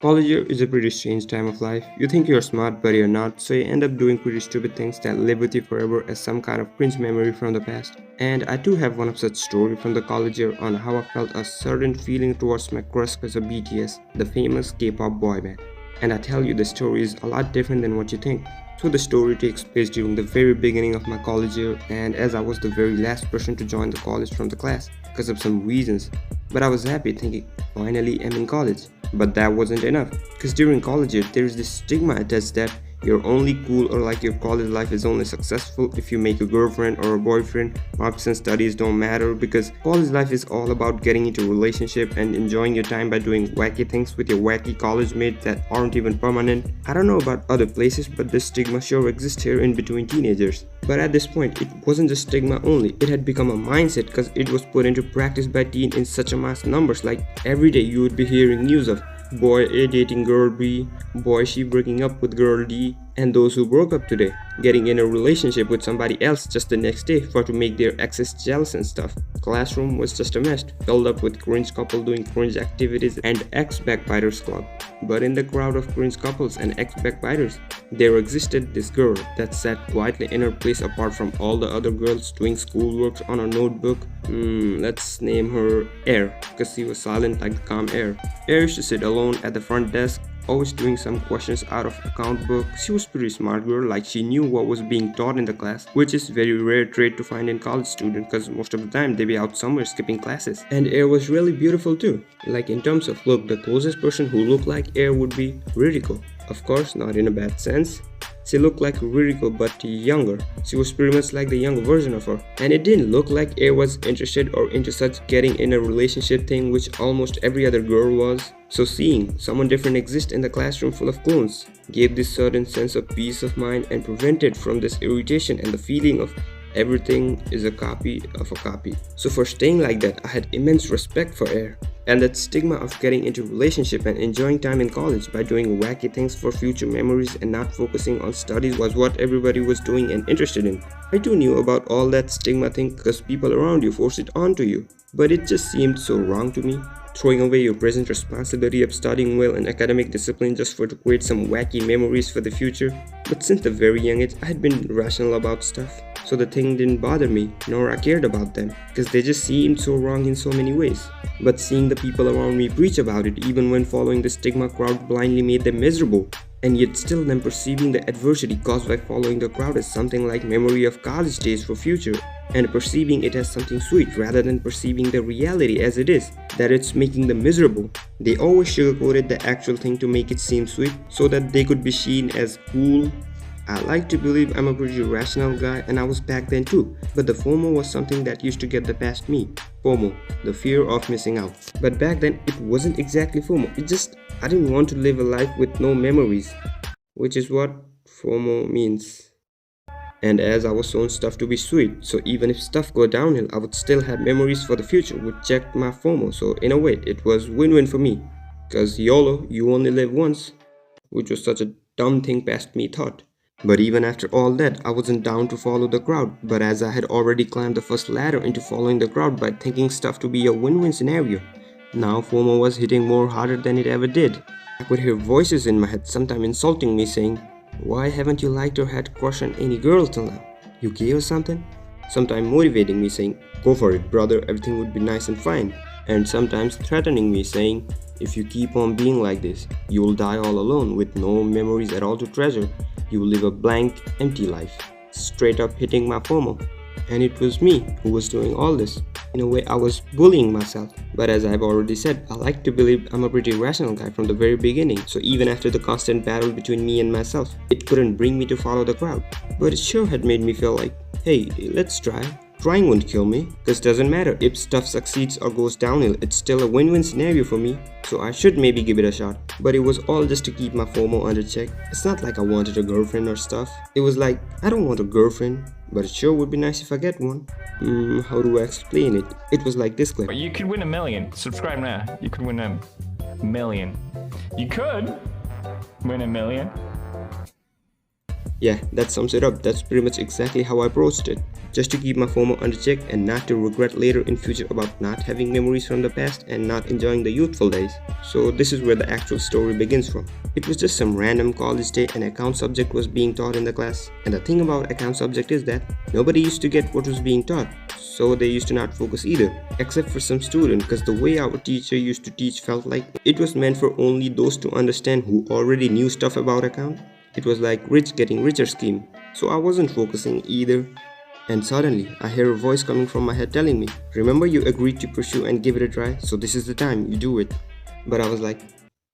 College year is a pretty strange time of life. You think you're smart, but you're not, so you end up doing pretty stupid things that live with you forever as some kind of cringe memory from the past. And I too have one of such story from the college year on how I felt a certain feeling towards my crush because of BTS, the famous K-pop boy band. And I tell you, the story is a lot different than what you think. So the story takes place during the very beginning of my college year, and as I was the very last person to join the college from the class because of some reasons. But I was happy thinking, finally I'm in college. But that wasn't enough, because during college year there is this stigma attached that you're only cool or like your college life is only successful if you make a girlfriend or a boyfriend. Marks and studies don't matter because college life is all about getting into a relationship and enjoying your time by doing wacky things with your wacky college mates that aren't even permanent. I don't know about other places, but this stigma sure exists here in between teenagers. But at this point, it wasn't just stigma only, it had become a mindset because it was put into practice by teen in such a mass numbers. Like every day you would be hearing news of boy A dating girl B, boy she breaking up with girl D, and those who broke up today getting in a relationship with somebody else just the next day for to make their exes jealous and stuff. Classroom was just a mess, filled up with cringe couple doing cringe activities and ex-backbiters club. But in the crowd of cringe couples and ex-backbiters, there existed this girl that sat quietly in her place apart from all the other girls doing schoolwork on a notebook. Let's name her Air, because she was silent like the calm air. Air used to sit alone at the front desk, always doing some questions out of account book. She was pretty smart girl, like she knew what was being taught in the class, which is very rare trait to find in college student because most of the time they be out somewhere skipping classes. And Air was really beautiful too. Like in terms of look, the closest person who looked like Air would be Ririko. Of course, not in a bad sense. She looked like Ririko but younger. She was pretty much like the younger version of her. And it didn't look like Air was interested or into such getting in a relationship thing which almost every other girl was. So seeing someone different exist in the classroom full of clones gave this certain sense of peace of mind and prevented from this irritation and the feeling of everything is a copy of a copy. So for staying like that, I had immense respect for Air. And that stigma of getting into relationship and enjoying time in college by doing wacky things for future memories and not focusing on studies was what everybody was doing and interested in. I too knew about all that stigma thing because people around you forced it onto you. But it just seemed so wrong to me. Throwing away your present responsibility of studying well and academic discipline just for to create some wacky memories for the future. But since the very young age, I had been rational about stuff. So the thing didn't bother me, nor I cared about them, because they just seemed so wrong in so many ways. But seeing the people around me preach about it even when following the stigma crowd blindly made them miserable. And yet still them perceiving the adversity caused by following the crowd as something like memory of college days for future, and perceiving it as something sweet rather than perceiving the reality as it is, that it's making them miserable. They always sugarcoated the actual thing to make it seem sweet so that they could be seen as cool. I like to believe I'm a pretty rational guy and I was back then too, but the FOMO was something that used to get the past me. FOMO, the fear of missing out. But back then it wasn't exactly FOMO, it just I didn't want to live a life with no memories, which is what FOMO means. And as I was shown stuff to be sweet, so even if stuff go downhill, I would still have memories for the future, which checked my FOMO, so in a way it was win-win for me. Cause YOLO, you only live once, which was such a dumb thing past me thought. But even after all that, I wasn't down to follow the crowd, but as I had already climbed the first ladder into following the crowd by thinking stuff to be a win-win scenario, now FOMO was hitting more harder than it ever did. I could hear voices in my head sometimes insulting me saying, "Why haven't you liked or had crush on any girl till now? You gay or something?" Sometimes motivating me saying, "Go for it brother, everything would be nice and fine." And sometimes threatening me saying, "If you keep on being like this, you will die all alone with no memories at all to treasure. You will live a blank, empty life." Straight up hitting my FOMO. And it was me who was doing all this. In a way, I was bullying myself. But as I've already said, I like to believe I'm a pretty rational guy from the very beginning. So even after the constant battle between me and myself, it couldn't bring me to follow the crowd. But it sure had made me feel like, hey, let's try. Trying won't kill me, cause doesn't matter if stuff succeeds or goes downhill, it's still a win-win scenario for me, so I should maybe give it a shot. But it was all just to keep my FOMO under check. It's not like I wanted a girlfriend or stuff. It was like, I don't want a girlfriend, but it sure would be nice if I get one. How do I explain it? It was like this clip. But you could win 1 million. Subscribe now. You could win 1 million. You could win 1 million. Yeah, that sums it up. That's pretty much exactly how I approached it. Just to keep my FOMO under check and not to regret later in future about not having memories from the past and not enjoying the youthful days. So this is where the actual story begins from. It was just some random college day and account subject was being taught in the class. And the thing about account subject is that nobody used to get what was being taught. So they used to not focus either, except for some student, because the way our teacher used to teach felt like it was meant for only those to understand who already knew stuff about account. It was like rich getting richer scheme. So I wasn't focusing either. And suddenly, I hear a voice coming from my head telling me, remember you agreed to pursue and give it a try, so this is the time, you do it. But I was like,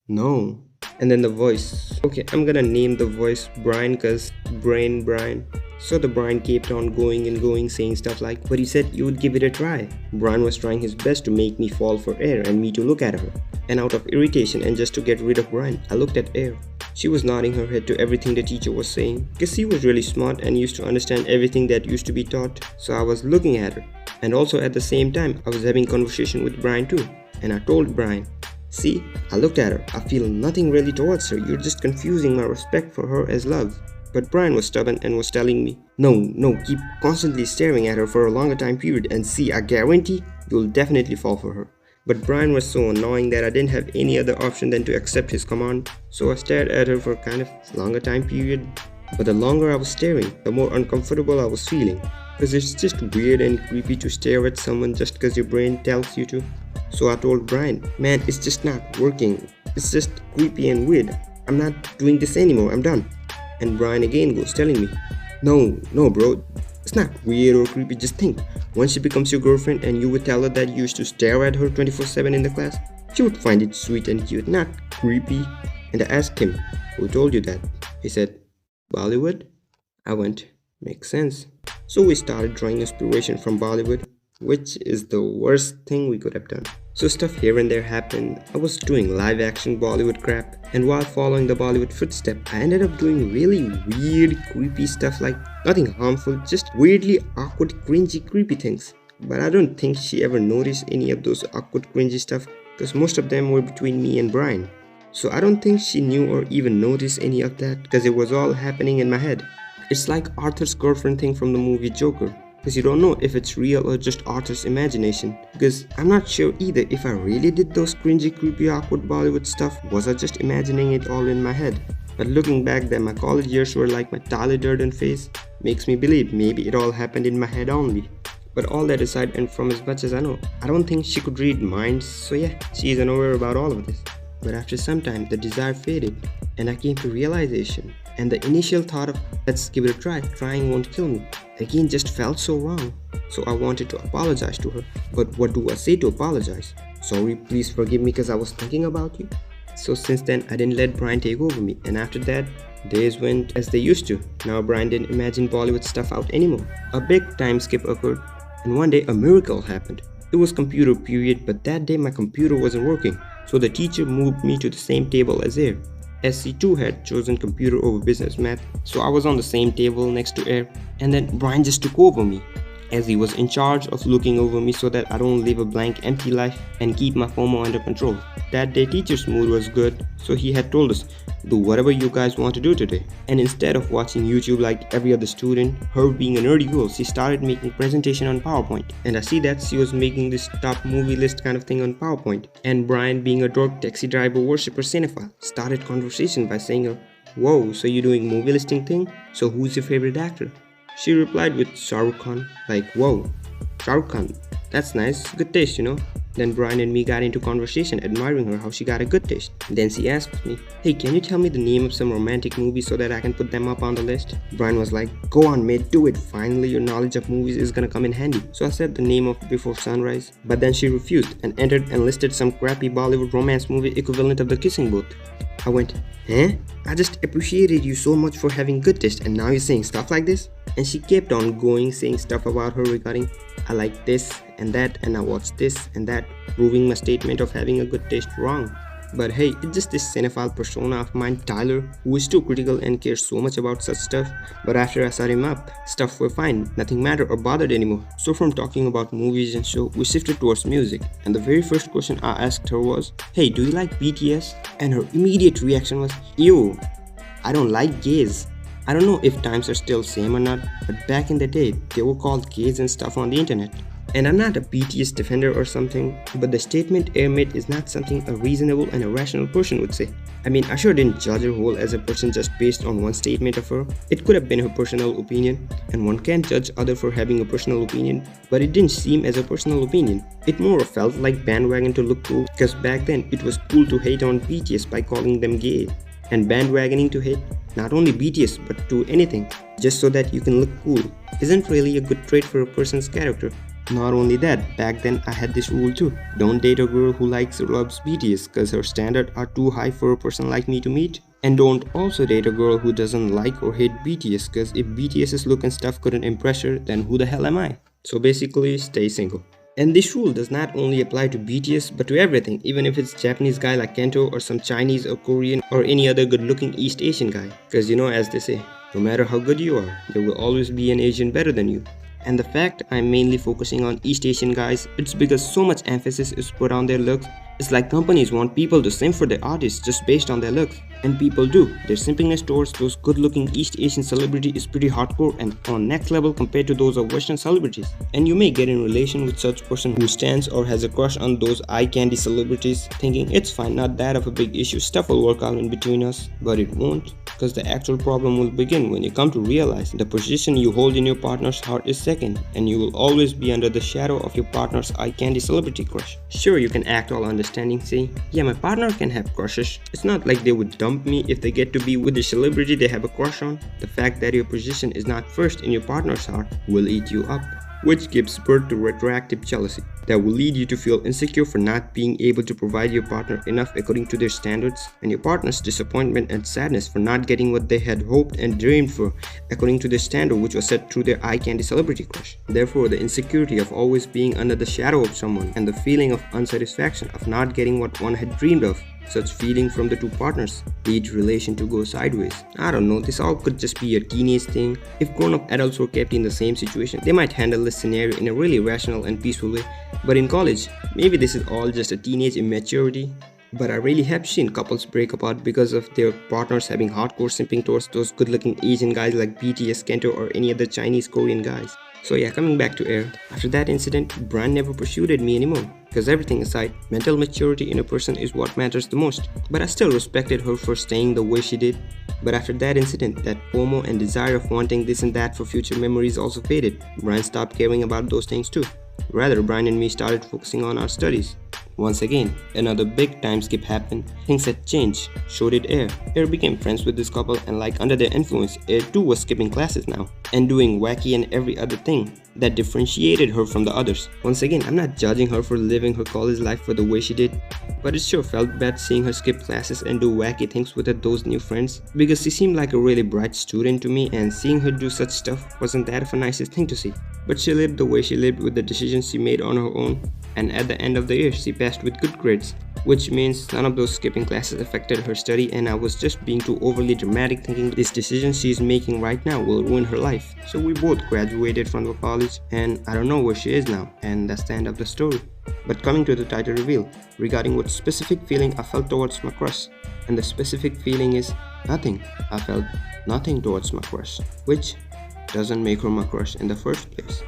no. And then the voice. Okay, I'm gonna name the voice Brian cause brain Brian. So the Brian kept on going and going saying stuff like, but you said you would give it a try. Brian was trying his best to make me fall for air and me to look at her. And out of irritation and just to get rid of Brian, I looked at Air. She was nodding her head to everything the teacher was saying, because she was really smart and used to understand everything that used to be taught. So I was looking at her. And also at the same time, I was having conversation with Brian too. And I told Brian, see, I looked at her. I feel nothing really towards her. You're just confusing my respect for her as love. But Brian was stubborn and was telling me, no, keep constantly staring at her for a longer time period and see, I guarantee you'll definitely fall for her. But Brian was so annoying that I didn't have any other option than to accept his command. So I stared at her for kind of longer time period. But the longer I was staring, the more uncomfortable I was feeling. Because it's just weird and creepy to stare at someone just because your brain tells you to. So I told Brian, man, it's just not working. It's just creepy and weird. I'm not doing this anymore, I'm done. And Brian again goes telling me, no bro, it's not weird or creepy, just think. Once she becomes your girlfriend and you would tell her that you used to stare at her 24/7 in the class, she would find it sweet and cute, not creepy. And I asked him, who told you that? He said, Bollywood? I went, makes sense. So we started drawing inspiration from Bollywood, which is the worst thing we could have done. So stuff here and there happened. I was doing live action Bollywood crap, and while following the Bollywood footstep, I ended up doing really weird, creepy stuff like nothing harmful, just weirdly awkward, cringy, creepy things. But I don't think she ever noticed any of those awkward, cringy stuff, because most of them were between me and Brian. So I don't think she knew or even noticed any of that, because it was all happening in my head. It's like Arthur's girlfriend thing from the movie Joker. Because you don't know if it's real or just Arthur's imagination. Because I'm not sure either if I really did those cringy, creepy, awkward Bollywood stuff, was I just imagining it all in my head. But looking back that my college years were like my Tyler Durden phase, makes me believe maybe it all happened in my head only. But all that aside, and from as much as I know, I don't think she could read minds, so yeah, she is unaware about all of this. But after some time, the desire faded, and I came to realization. And the initial thought of, let's give it a try, trying won't kill me, again just felt so wrong. So I wanted to apologize to her. But what do I say to apologize? Sorry, please forgive me because I was thinking about you. So since then, I didn't let Brian take over me. And after that, days went as they used to. Now Brian didn't imagine Bollywood stuff out anymore. A big time skip occurred. And one day, a miracle happened. It was computer period, but that day my computer wasn't working. So the teacher moved me to the same table as Air. SC2 had chosen computer over business math, so I was on the same table next to Air. And then Brian just took over me, as he was in charge of looking over me so that I don't live a blank empty life and keep my FOMO under control. That day teacher's mood was good, so he had told us, do whatever you guys want to do today. And instead of watching YouTube like every other student, her being a nerdy girl, she started making presentation on PowerPoint. And I see that she was making this top movie list kind of thing on PowerPoint. And Brian, being a dork taxi driver worshipper cinephile, started conversation by saying her, whoa, so you're doing movie listing thing? So who's your favorite actor? She replied with Shah Rukh Khan, like, whoa, Shah Rukh Khan, that's nice, good taste, you know. Then Brian and me got into conversation admiring her how she got a good taste. Then she asked me, hey, can you tell me the name of some romantic movies so that I can put them up on the list? Brian was like, go on mate, do it. Finally your knowledge of movies is gonna come in handy. So I said the name of Before Sunrise, but then she refused and entered and listed some crappy Bollywood romance movie equivalent of The Kissing Booth. I went, huh? I just appreciated you so much for having good taste and now you're saying stuff like this? And she kept on going saying stuff about her regarding I like this and that and I watched this and that, proving my statement of having a good taste wrong. But hey, it's just this cinephile persona of mine, Tyler, who is too critical and cares so much about such stuff. But after I set him up, stuff were fine, nothing mattered or bothered anymore. So from talking about movies and show, we shifted towards music. And the very first question I asked her was, hey, do you like BTS? And her immediate reaction was, ew, I don't like gays. I don't know if times are still same or not, but back in the day, they were called gays and stuff on the internet. And I'm not a BTS defender or something, but the statement Air made is not something a reasonable and a rational person would say. I mean, I sure didn't judge her whole as a person just based on one statement of her. It could have been her personal opinion, and one can't judge other for having a personal opinion, but it didn't seem as a personal opinion. It more felt like bandwagon to look cool, because back then it was cool to hate on BTS by calling them gay. And bandwagoning to hate not only BTS but to anything, just so that you can look cool, isn't really a good trait for a person's character. Not only that, back then I had this rule too. Don't date a girl who likes or loves BTS cause her standards are too high for a person like me to meet. And don't also date a girl who doesn't like or hate BTS cause if BTS's look and stuff couldn't impress her, then who the hell am I? So basically, stay single. And this rule does not only apply to BTS but to everything, even if it's Japanese guy like Kento or some Chinese or Korean or any other good looking East Asian guy. Cause you know, as they say, no matter how good you are, there will always be an Asian better than you. And the fact I'm mainly focusing on East Asian guys, it's because so much emphasis is put on their looks. It's like companies want people to simp for their artists just based on their looks. And people do. Their simpingness towards those good-looking East Asian celebrities is pretty hardcore and on next level compared to those of Western celebrities. And you may get in relation with such person who stands or has a crush on those eye candy celebrities, thinking it's fine, not that of a big issue, stuff will work out in between us. But it won't, because the actual problem will begin when you come to realize the position you hold in your partner's heart is second, and you will always be under the shadow of your partner's eye candy celebrity crush. Sure, you can act all understanding, say, yeah, my partner can have crushes. It's not like they would dump me if they get to be with the celebrity they have a crush on. The fact that your position is not first in your partner's heart will eat you up, which gives birth to retroactive jealousy that will lead you to feel insecure for not being able to provide your partner enough according to their standards, and your partner's disappointment and sadness for not getting what they had hoped and dreamed for according to their standard, which was set through their eye candy celebrity crush. Therefore, the insecurity of always being under the shadow of someone and the feeling of unsatisfaction of not getting what one had dreamed of, such feeling from the two partners lead relation to go sideways. I don't know, this all could just be a teenage thing. If grown-up adults were kept in the same situation, they might handle this scenario in a really rational and peaceful way. But in college, maybe this is all just a teenage immaturity. But I really have seen couples break apart because of their partners having hardcore simping towards those good-looking Asian guys like BTS, Kento, or any other Chinese Korean guys. So yeah, coming back to Air, after that incident, Brian never pursued me anymore. Because everything aside, mental maturity in a person is what matters the most. But I still respected her for staying the way she did. But after that incident, that FOMO and desire of wanting this and that for future memories also faded. Brian stopped caring about those things too. Rather, Brian and me started focusing on our studies. Once again, another big time skip happened. Things had changed. So did Air. Air became friends with this couple, and like under their influence, Air too was skipping classes now and doing wacky and every other thing that differentiated her from the others. Once again, I'm not judging her for living her college life for the way she did, but it sure felt bad seeing her skip classes and do wacky things with those new friends, because she seemed like a really bright student to me, and seeing her do such stuff wasn't that of a nicest thing to see. But she lived the way she lived with the decisions she made on her own, and at the end of the year she passed with good grades, which means none of those skipping classes affected her study, and I was just being too overly dramatic thinking this decision she's making right now will ruin her life. So we both graduated from the college, and I don't know where she is now, and that's the end of the story. But coming to the title reveal, regarding what specific feeling I felt towards my crush, and the specific feeling is nothing. I felt nothing towards my crush, which doesn't make her my crush in the first place.